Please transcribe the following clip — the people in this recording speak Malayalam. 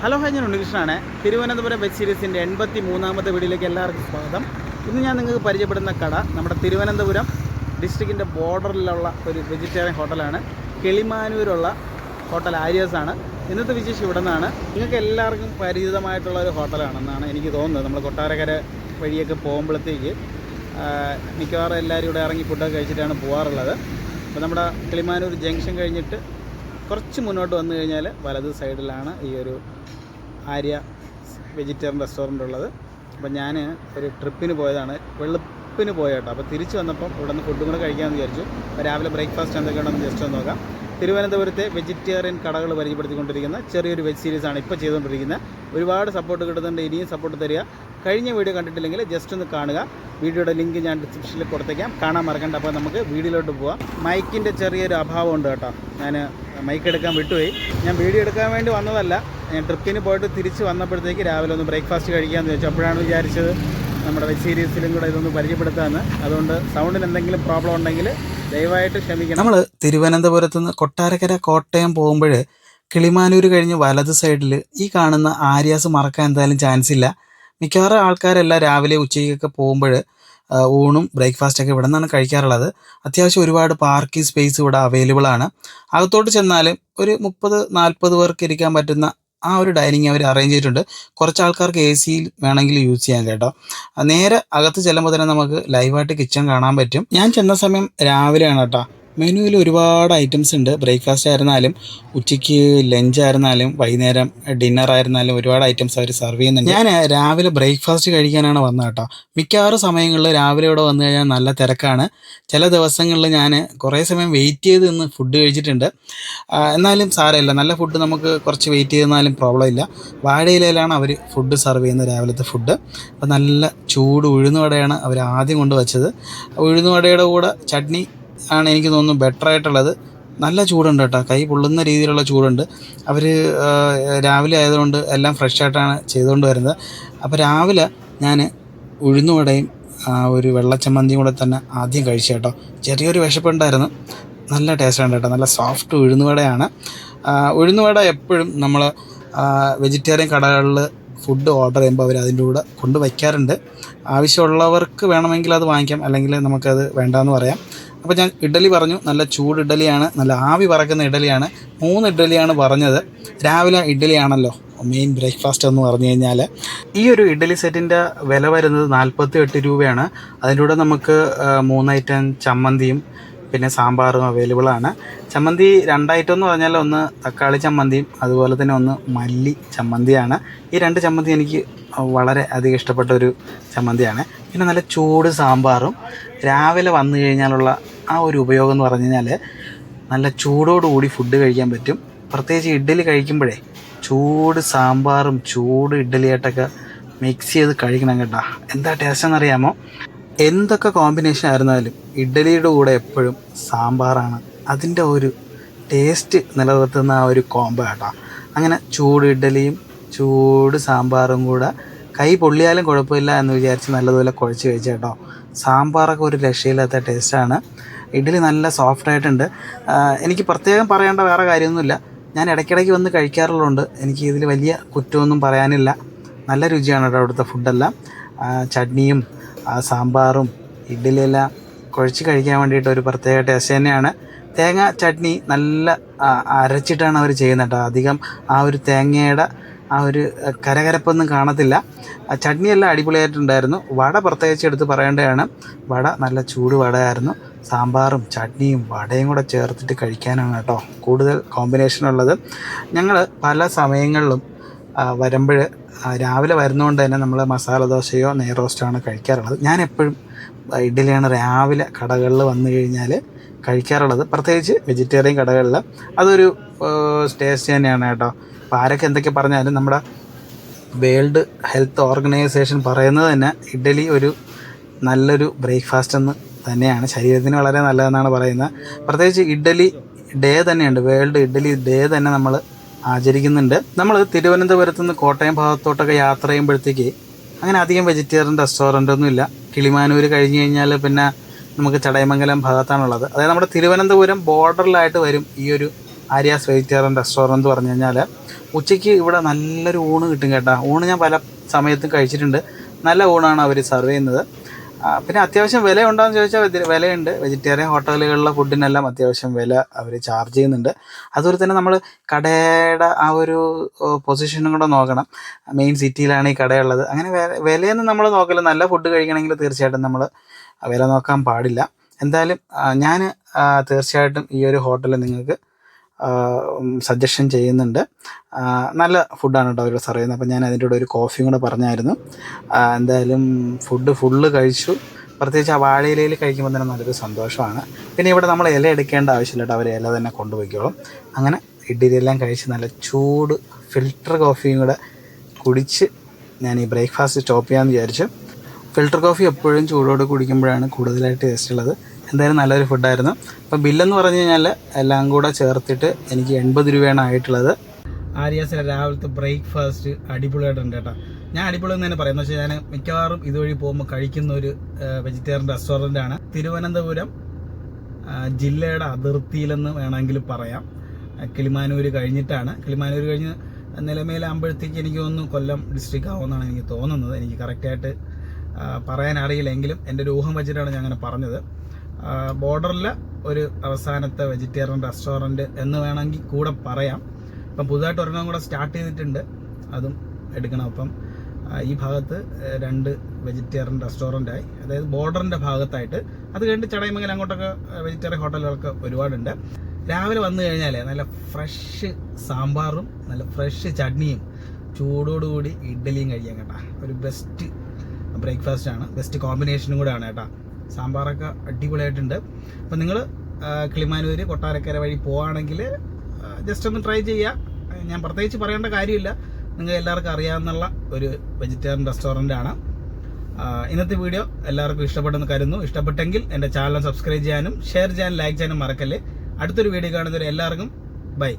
ഹലോ ഹായ്, ഞാൻ ഉണ്ണികൃഷ്ണനാണ്. തിരുവനന്തപുരം വെബ് സീരീസിൻ്റെ 83ാമത്തെ വീഡിയോയിലേക്ക് എല്ലാവർക്കും സ്വാഗതം. ഇന്ന് ഞാൻ നിങ്ങൾക്ക് പരിചയപ്പെടുന്ന കട നമ്മുടെ തിരുവനന്തപുരം ഡിസ്ട്രിക്റ്റിൻ്റെ ബോർഡറിലുള്ള ഒരു വെജിറ്റേറിയൻ ഹോട്ടലാണ്. കിളിമാനൂരുള്ള ഹോട്ടൽ ആര്യാസാണ്. ഇന്നത്തെ വിശേഷം ഇവിടെ നിന്നാണ്. നിങ്ങൾക്ക് എല്ലാവർക്കും പരിചിതമായിട്ടുള്ള ഒരു ഹോട്ടലാണെന്നാണ് എനിക്ക് തോന്നുന്നത്. നമ്മൾ കൊട്ടാരക്കര വഴിയൊക്കെ പോകുമ്പോഴത്തേക്ക് മിക്കവാറും എല്ലാവരും ഇവിടെ ഇറങ്ങി ഫുഡൊക്കെ കഴിച്ചിട്ടാണ് പോകാറുള്ളത്. അപ്പോൾ നമ്മുടെ കിളിമാനൂർ ജംഗ്ഷൻ കഴിഞ്ഞിട്ട് കുറച്ച് മുന്നോട്ട് വന്നു കഴിഞ്ഞാൽ വലത് സൈഡിലാണ് ഈ ഒരു ആര്യ വെജിറ്റേറിയൻ റെസ്റ്റോറൻ്റ് ഉള്ളത്. അപ്പോൾ ഞാൻ ഒരു ട്രിപ്പിന് പോയതാണ്, വെളുപ്പിന് പോയേട്ടോ. അപ്പോൾ തിരിച്ച് വന്നപ്പം ഇവിടെ നിന്ന് ഫുഡും കൂടെ കഴിക്കാമെന്ന് വിചാരിച്ചു. അപ്പോൾ രാവിലെ ബ്രേക്ക്ഫാസ്റ്റ് എന്തൊക്കെയാണെന്ന് ജസ്റ്റ് ഒന്ന് നോക്കാം. തിരുവനന്തപുരത്തെ വെജിറ്റേറിയൻ കടകൾ പരിചയപ്പെടുത്തിക്കൊണ്ടിരിക്കുന്ന ചെറിയൊരു വെബ് സീരീസാണ് ഇപ്പോൾ ചെയ്തുകൊണ്ടിരിക്കുന്നത്. ഒരുപാട് സപ്പോർട്ട് കിട്ടുന്നുണ്ട്, ഇനിയും സപ്പോർട്ട് തരിക. കഴിഞ്ഞ വീഡിയോ കണ്ടിട്ടില്ലെങ്കിൽ ജസ്റ്റ് ഒന്ന് കാണുക. വീഡിയോയുടെ ലിങ്ക് ഞാൻ ഡിസ്ക്രിപ്ഷനിൽ കൊടുത്തേക്കാം, കാണാൻ മറക്കണ്ട. അപ്പോൾ നമുക്ക് വീഡിയോയിലോട്ട് പോകാം. മൈക്കിൻ്റെ ചെറിയൊരു അഭാവം ഉണ്ട് കേട്ടോ. ഞാൻ മൈക്ക് എടുക്കാൻ വിട്ടുപോയി. ഞാൻ വീഡിയോ എടുക്കാൻ വേണ്ടി വന്നതല്ല, ഞാൻ ട്രിപ്പിന് പോയിട്ട് തിരിച്ച് വന്നപ്പോഴത്തേക്ക് രാവിലെ ഒന്ന് ബ്രേക്ക്ഫാസ്റ്റ് കഴിക്കാമെന്ന് വെച്ചു. അപ്പോഴാണ് വിചാരിച്ചത് നമ്മുടെ വെബ് സീരീസിലും കൂടെ ഇതൊന്ന് പരിചയപ്പെടുത്താമെന്ന്. അതുകൊണ്ട് സൗണ്ടിന് എന്തെങ്കിലും പ്രോബ്ലം ഉണ്ടെങ്കിൽ ദയവായിട്ട് ക്ഷമിക്കണം. നമ്മൾ തിരുവനന്തപുരത്ത് നിന്ന് കൊട്ടാരക്കര കോട്ടയം പോകുമ്പോൾ കിളിമാനൂർ കഴിഞ്ഞ് വലത് സൈഡിൽ ഈ കാണുന്ന ആര്യാസ് മറക്കാൻ എന്തായാലും ചാൻസ് ഇല്ല. മിക്കവാറും ആൾക്കാരെല്ലാം രാവിലെ ഉച്ചയ്ക്കൊക്കെ പോകുമ്പോൾ ഊണും ബ്രേക്ക്ഫാസ്റ്റൊക്കെ ഇവിടെ നിന്നാണ് കഴിക്കാറുള്ളത്. അത്യാവശ്യം ഒരുപാട് പാർക്കിംഗ് സ്പേസ് ഇവിടെ അവൈലബിൾ ആണ്. അകത്തോട്ട് ചെന്നാലും ഒരു 30-40 പേർക്ക് ഇരിക്കാൻ പറ്റുന്ന ആ ഒരു ഡൈനിങ് അവർ അറേഞ്ച് ചെയ്തിട്ടുണ്ട്. കുറച്ച് ആൾക്കാർക്ക് AC വേണമെങ്കിൽ യൂസ് ചെയ്യാൻ കേട്ടോ. നേരെ അകത്ത് ചെല്ലുമ്പോൾ തന്നെ നമുക്ക് ലൈവായിട്ട് കിച്ചൺ കാണാൻ പറ്റും. ഞാൻ ചെന്ന സമയം രാവിലെയാണ് കേട്ടോ. മെനുവിൽ ഒരുപാട് ഐറ്റംസ് ഉണ്ട്. ബ്രേക്ക്ഫാസ്റ്റ് ആയിരുന്നാലും ഉച്ചയ്ക്ക് ലഞ്ച് ആയിരുന്നാലും വൈകുന്നേരം ഡിന്നർ ആയിരുന്നാലും ഒരുപാട് ഐറ്റംസ് അവർ സെർവ് ചെയ്യുന്നുണ്ട്. ഞാൻ രാവിലെ ബ്രേക്ക്ഫാസ്റ്റ് കഴിക്കാനാണ് വന്നത് കേട്ടോ. മിക്കവാറും സമയങ്ങളിൽ രാവിലെ ഇവിടെ വന്നു കഴിഞ്ഞാൽ നല്ല തിരക്കാണ്. ചില ദിവസങ്ങളിൽ ഞാൻ കുറേ സമയം വെയിറ്റ് ചെയ്ത് നിന്ന് ഫുഡ് കഴിച്ചിട്ടുണ്ട്. എന്നാലും സാരമില്ല, നല്ല ഫുഡ് നമുക്ക് കുറച്ച് വെയിറ്റ് ചെയ്താലും പ്രോബ്ലം ഇല്ല. വാഴയിലയിലാണ് അവർ ഫുഡ് സെർവ് ചെയ്യുന്നത്, രാവിലത്തെ ഫുഡ്. അപ്പോൾ നല്ല ചൂട് ഉഴുന്നുവടയാണ് അവർ ആദ്യം കൊണ്ട് വച്ചത്. ഉഴുന്നുവടയുടെ കൂടെ ചട്നി ആണ് എനിക്ക് തോന്നുന്നു ബെറ്റർ ആയിട്ടുള്ളത്. നല്ല ചൂടുണ്ട് കേട്ടോ, കൈ പൊള്ളുന്ന രീതിയിലുള്ള ചൂടുണ്ട്. അവർ രാവിലെ ആയതുകൊണ്ട് എല്ലാം ഫ്രഷ് ആയിട്ടാണ് ചെയ്തുകൊണ്ട് വരുന്നത്. അപ്പോൾ രാവിലെ ഞാൻ ഉഴുന്നുവടയും ഒരു വെള്ളച്ചമ്മന്തിയും കൂടെ തന്നെ ആദ്യം കഴിച്ചു കേട്ടോ. ചെറിയൊരു വിശപ്പുണ്ടായിരുന്നു. നല്ല ടേസ്റ്റാണ് കേട്ടോ, നല്ല സോഫ്റ്റ് ഉഴുന്നുവടയാണ്. ഉഴുന്നുവട എപ്പോഴും നമ്മൾ വെജിറ്റേറിയൻ കടകളിൽ ഫുഡ് ഓർഡർ ചെയ്യുമ്പോൾ അവർ അതിൻ്റെ കൂടെ കൊണ്ട് വയ്ക്കാറുണ്ട്. ആവശ്യമുള്ളവർക്ക് വേണമെങ്കിൽ അത് വാങ്ങിക്കാം, അല്ലെങ്കിൽ നമുക്കത് വേണ്ടാന്ന് പറയാം. അപ്പോൾ ഞാൻ ഇഡ്ഡലി പറഞ്ഞു. നല്ല ചൂട് ഇഡ്ഡലിയാണ്, നല്ല ആവി പറക്കുന്ന ഇഡ്ഡലിയാണ്. 3 ഇഡ്ഡലിയാണ് പറഞ്ഞത്. രാവിലെ ഇഡ്ഡലിയാണല്ലോ മെയിൻ ബ്രേക്ക്ഫാസ്റ്റ് എന്ന് പറഞ്ഞു കഴിഞ്ഞാൽ. ഈ ഒരു ഇഡ്ഡലി സെറ്റിൻ്റെ വില വരുന്നത് 48 രൂപയാണ്. അതിൻ്റെ കൂടെ നമുക്ക് 3 ഐറ്റം ചമ്മന്തിയും പിന്നെ സാമ്പാറും അവൈലബിൾ ആണ്. ചമ്മന്തി 2 ഐറ്റം എന്ന് പറഞ്ഞാൽ ഒന്ന് തക്കാളി ചമ്മന്തിയും അതുപോലെ തന്നെ ഒന്ന് മല്ലി ചമ്മന്തിയാണ്. ഈ 2 ചമ്മന്തി എനിക്ക് വളരെ അധികം ഇഷ്ടപ്പെട്ട ഒരു ചമ്മന്തിയാണ്. പിന്നെ നല്ല ചൂട് സാമ്പാറും. രാവിലെ വന്നു കഴിഞ്ഞാലുള്ള ആ ഒരു ഉപയോഗം എന്ന് പറഞ്ഞു കഴിഞ്ഞാൽ നല്ല ചൂടോടുകൂടി ഫുഡ് കഴിക്കാൻ പറ്റും. പ്രത്യേകിച്ച് ഇഡ്ഡലി കഴിക്കുമ്പോഴേ ചൂട് സാമ്പാറും ചൂട് ഇഡ്ഡലിയായിട്ടൊക്കെ മിക്സ് ചെയ്ത് കഴിക്കണം കേട്ടോ. എന്താ ടേസ്റ്റ് എന്നറിയാമോ? എന്തൊക്കെ കോമ്പിനേഷൻ ആയിരുന്നാലും ഇഡ്ഡലിയുടെ കൂടെ എപ്പോഴും സാമ്പാറാണ് അതിൻ്റെ ഒരു ടേസ്റ്റ് നിലനിർത്തുന്ന ആ ഒരു കോംബോ കേട്ടോ. അങ്ങനെ ചൂട് ഇഡ്ഡലിയും ചൂട് സാമ്പാറും കൂടെ കൈ പൊള്ളിയാലും കുഴപ്പമില്ല എന്ന് വിചാരിച്ച് നല്ലതുപോലെ കുഴച്ച് കഴിച്ചു കേട്ടോ. സാമ്പാറൊക്കെ ഒരു രക്ഷയില്ലാത്ത ടേസ്റ്റാണ്. ഇഡ്ഡലി നല്ല സോഫ്റ്റായിട്ടുണ്ട്. എനിക്ക് പ്രത്യേകം പറയേണ്ട വേറെ കാര്യമൊന്നുമില്ല. ഞാൻ ഇടയ്ക്കിടയ്ക്ക് വന്ന് കഴിക്കാറുള്ളതുകൊണ്ട് എനിക്ക് ഇതിൽ വലിയ കുറ്റമൊന്നും പറയാനില്ല. നല്ല രുചിയാണ് കേട്ടോ അവിടുത്തെ ഫുഡെല്ലാം. ചട്നിയും സാമ്പാറും ഇഡ്ഡലിയെല്ലാം കുഴച്ച് കഴിക്കാൻ വേണ്ടിയിട്ട് ഒരു പ്രത്യേക ടേസ്റ്റ് തന്നെയാണ്. തേങ്ങ ചട്നി നല്ല അരച്ചിട്ടാണ് അവർ ചെയ്യുന്നത് കേട്ടോ. അധികം ആ ഒരു തേങ്ങയുടെ ആ ഒരു കരകരപ്പൊന്നും കാണത്തില്ല. ചട്നിയെല്ലാം അടിപൊളിയായിട്ടുണ്ടായിരുന്നു. വട പ്രത്യേകിച്ച് എടുത്ത് പറയേണ്ടതാണ്. വട നല്ല ചൂട് വടയായിരുന്നു. സാമ്പാറും ചട്നിയും വടയും കൂടെ ചേർത്തിട്ട് കഴിക്കാനാണ് കേട്ടോ കൂടുതൽ കോമ്പിനേഷൻ ഉള്ളത്. ഞങ്ങൾ പല സമയങ്ങളിലും വരുമ്പോൾ രാവിലെ വരുന്നതുകൊണ്ട് തന്നെ നമ്മൾ മസാല ദോശയോ നെയ് റോസ്റ്റോ ആണ് കഴിക്കാറുള്ളത്. ഞാൻ എപ്പോഴും ഇഡ്ഡലിയാണ് രാവിലെ കടകളിൽ വന്നു കഴിഞ്ഞാൽ കഴിക്കാറുള്ളത്, പ്രത്യേകിച്ച് വെജിറ്റേറിയൻ കടകളിൽ. അതൊരു ടേസ്റ്റ് തന്നെയാണ് കേട്ടോ. അപ്പോൾ ആരൊക്കെ എന്തൊക്കെ പറഞ്ഞാലും നമ്മുടെ വേൾഡ് ഹെൽത്ത് ഓർഗനൈസേഷൻ പറയുന്നത് തന്നെ ഇഡ്ഡലി ഒരു നല്ലൊരു ബ്രേക്ക്ഫാസ്റ്റ് എന്ന് തന്നെയാണ്, ശരീരത്തിന് വളരെ നല്ലതെന്നാണ് പറയുന്നത്. പ്രത്യേകിച്ച് ഇഡ്ഡലി ഡേ തന്നെയുണ്ട്, വേൾഡ് ഇഡ്ഡലി ഡേ തന്നെ നമ്മൾ ആചരിക്കുന്നുണ്ട്. നമ്മൾ തിരുവനന്തപുരത്ത് നിന്ന് കോട്ടയം ഭാഗത്തോട്ടൊക്കെ യാത്ര ചെയ്യുമ്പോഴത്തേക്ക് അങ്ങനെ അധികം വെജിറ്റേറിയൻ റെസ്റ്റോറൻ്റൊന്നും ഇല്ല. കിളിമാനൂർ കഴിഞ്ഞ് കഴിഞ്ഞാൽ പിന്നെ നമുക്ക് ചടയമംഗലം ഭാഗത്താണുള്ളത്. അതായത് നമ്മുടെ തിരുവനന്തപുരം ബോർഡറിലായിട്ട് വരും ഈ ഒരു ആര്യാസ് വെജിറ്റേറിയൻ റെസ്റ്റോറൻറ്റ് എന്ന് പറഞ്ഞു കഴിഞ്ഞാൽ. ഉച്ചയ്ക്ക് ഇവിടെ നല്ലൊരു ഊണ് കിട്ടും കേട്ടോ. ഊണ് ഞാൻ പല സമയത്തും കഴിച്ചിട്ടുണ്ട്. നല്ല ഊണാണ് അവർ സെർവ് ചെയ്യുന്നത്. പിന്നെ അത്യാവശ്യം വില ഉണ്ടോയെന്ന് ചോദിച്ചാൽ വിലയുണ്ട്. വെജിറ്റേറിയൻ ഹോട്ടലുകളിലെ ഫുഡിനെല്ലാം അത്യാവശ്യം വില അവർ ചാർജ് ചെയ്യുന്നുണ്ട്. അതുപോലെ തന്നെ നമ്മൾ കടയുടെ ആ ഒരു പൊസിഷനും കൂടെ നോക്കണം. മെയിൻ സിറ്റിയിലാണ് ഈ കടയുള്ളത്. അങ്ങനെ വിലയൊന്നും നമ്മൾ നോക്കില്ല. നല്ല ഫുഡ് കഴിക്കണമെങ്കിൽ തീർച്ചയായിട്ടും നമ്മൾ വില നോക്കാൻ പാടില്ല. എന്തായാലും ഞാൻ തീർച്ചയായിട്ടും ഈ ഒരു ഹോട്ടൽ നിങ്ങൾക്ക് സജഷൻ ചെയ്യുന്നുണ്ട്. നല്ല ഫുഡാണ് കേട്ടോ അവർ സെർവ് ചെയ്യുന്നത്. അപ്പോൾ ഞാൻ അതിൻ്റെ കൂടെ ഒരു കോഫിയും കൂടെ പറഞ്ഞായിരുന്നു. എന്തായാലും ഫുഡ് ഫുള്ള് കഴിച്ചു. പ്രത്യേകിച്ച് ആ വാഴയിലയിൽ കഴിക്കുമ്പോൾ തന്നെ നല്ലൊരു സന്തോഷമാണ്. പിന്നെ ഇവിടെ നമ്മൾ ഇല എടുക്കേണ്ട ആവശ്യമില്ല കേട്ടോ. അവർ ഇല തന്നെ കൊണ്ടുപോയിക്കോളും. അങ്ങനെ ഇഡ്ഡലിയെല്ലാം കഴിച്ച് നല്ല ചൂട് ഫിൽറ്റർ കോഫിയും കൂടെ കുടിച്ച് ഞാൻ ഈ ബ്രേക്ക്ഫാസ്റ്റ് സ്റ്റോപ്പ് ചെയ്യാമെന്ന് വിചാരിച്ചു. ഫിൽറ്റർ കോഫി എപ്പോഴും ചൂടോടെ കുടിക്കുമ്പോഴാണ് കൂടുതലായിട്ട് ടേസ്റ്റ് ഉള്ളത്. എന്തായാലും നല്ലൊരു ഫുഡായിരുന്നു. അപ്പോൾ ബില്ലെന്ന് പറഞ്ഞു കഴിഞ്ഞാൽ എല്ലാം കൂടെ ചേർത്തിട്ട് എനിക്ക് 80 രൂപയാണ് ആയിട്ടുള്ളത്. ആര്യാസിലെ രാവിലത്തെ ബ്രേക്ക്ഫാസ്റ്റ് അടിപൊളിയായിട്ടുണ്ട് കേട്ടോ. ഞാൻ അടിപൊളി എന്ന് തന്നെ പറയുന്നത് വെച്ചാൽ ഞാൻ മിക്കവാറും ഇതുവഴി പോകുമ്പോൾ കഴിക്കുന്ന ഒരു വെജിറ്റേറിയൻ റെസ്റ്റോറൻ്റാണ്. തിരുവനന്തപുരം ജില്ലയുടെ അതിർത്തിയിലെന്ന് വേണമെങ്കിൽ പറയാം. കിളിമാനൂർ കഴിഞ്ഞിട്ടാണ്. കിളിമാനൂർ കഴിഞ്ഞ് നിലമേലാകുമ്പോഴത്തേക്ക് എനിക്ക് തോന്നുന്നു കൊല്ലം ഡിസ്ട്രിക്റ്റ് ആവുമെന്നാണ് എനിക്ക് തോന്നുന്നത്. എനിക്ക് കറക്റ്റായിട്ട് പറയാൻ അറിയില്ലെങ്കിലും എൻ്റെ ഒരു ഊഹം വെച്ചിട്ടാണ് ഞാൻ അങ്ങനെ പറഞ്ഞത്. ബോർഡറിൽ ഒരു അവസാനത്തെ വെജിറ്റേറിയൻ റെസ്റ്റോറൻറ്റ് എന്ന് വേണമെങ്കിൽ കൂടെ പറയാം. ഇപ്പം പുതുതായിട്ട് ഒരെണ്ണം കൂടെ സ്റ്റാർട്ട് ചെയ്തിട്ടുണ്ട്, അതും എടുക്കണം. അപ്പം ഈ ഭാഗത്ത് 2 വെജിറ്റേറിയൻ റെസ്റ്റോറൻറ്റായി, അതായത് ബോർഡറിൻ്റെ ഭാഗത്തായിട്ട്. അത് കഴിഞ്ഞിട്ട് ചടയമംഗലം അങ്ങോട്ടൊക്കെ വെജിറ്റേറിയൻ ഹോട്ടലുകളൊക്കെ ഒരുപാടുണ്ട്. രാവിലെ വന്നു കഴിഞ്ഞാൽ നല്ല ഫ്രഷ് സാമ്പാറും നല്ല ഫ്രഷ് ചട്നിയും ചൂടോടുകൂടി ഇഡ്ഡലിയും കഴിക്കാൻ കേട്ടോ. ഒരു ബെസ്റ്റ് ബ്രേക്ക്ഫാസ്റ്റാണ്, ബെസ്റ്റ് കോമ്പിനേഷനും കൂടെയാണ് കേട്ടോ. സാമ്പാറൊക്കെ അടിപൊളിയായിട്ടുണ്ട്. അപ്പം നിങ്ങൾ കിളിമാനൂർ കൊട്ടാരക്കര വഴി പോവുകയാണെങ്കിൽ ജസ്റ്റ് ഒന്ന് ട്രൈ ചെയ്യുക. ഞാൻ പ്രത്യേകിച്ച് പറയേണ്ട കാര്യമില്ല, നിങ്ങൾക്ക് എല്ലാവർക്കും അറിയാവുന്ന ഒരു വെജിറ്റേറിയൻ റെസ്റ്റോറൻ്റാണ്. ഇന്നത്തെ വീഡിയോ എല്ലാവർക്കും ഇഷ്ടപ്പെട്ടെന്ന് കരുതുന്നു. ഇഷ്ടപ്പെട്ടെങ്കിൽ എൻ്റെ ചാനൽ സബ്സ്ക്രൈബ് ചെയ്യാനും ഷെയർ ചെയ്യാനും ലൈക്ക് ചെയ്യാനും മറക്കല്ലേ. അടുത്തൊരു വീഡിയോ കാണുന്നവരെ എല്ലാവർക്കും ബൈ.